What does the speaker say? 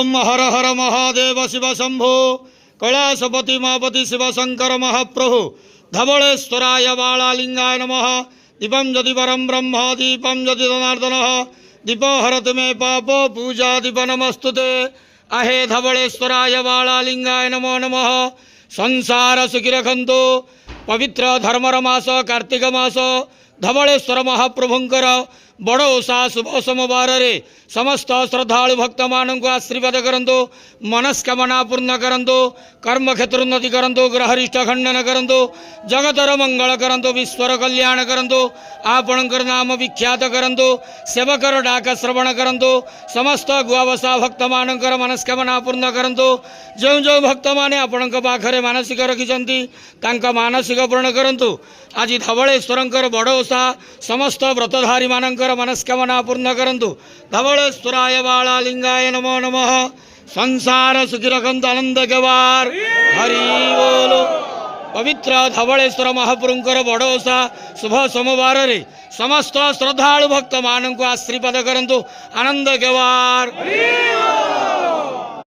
ओम हर हर महादेव शिव शंभो कैलासपति मापति शिव शंकर महाप्रभु धवलेश्वराय बालालिंगाय नमः। दीपं यदि परं ब्रह्म दीपं यदि जनार्दनः दीपो हरति मे पाप पूजा दीप नमस्तुते। आहे धवलेश्वराय बालालिंगाय नमो नमः। संसार सुखी रखंतु। पवित्र धर्मर मास कार्तिक मास धवलेश्वर महाप्रभुंकर बड़ ओषा शुभ सोमवार रे समस्त श्रद्धालु भक्त मानक आशीर्वाद करंतु। मनस्कामना पूर्ण करंतु। कर्म क्षेत्र उन्नति करंतु। ग्रहरिष्ठ खंडन करंतु। जगतर मंगल करंतु। विश्वर कल्याण करंतु। आपणकर नाम विख्यात करंतु। सेवकर डाक श्रवण करंतु। समस्त गुआवसा भक्त मानकर मनस्कामना पूर्ण करंतु। जो जो भक्त माने आपणक पाखरे मानसिक रखिछंती तांका मानसिक पूर्ण करंतु। आज धवलेश्वरंकर बड़ ओषा समस्त व्रतधारी मानकर मनस्कामना पूर्ण करंतु। धवलेश्वराय बालालिंगाय नमो नमः। संसार सुखी रखंतु आनंद गवार हरि बोलो। पवित्र धवलेश्वर महाप्रभुंकर बड़ ओषा शुभ सोमवार रे समस्त श्रद्धालु भक्त मानक आशीर्वाद करंतु आनंद गवार।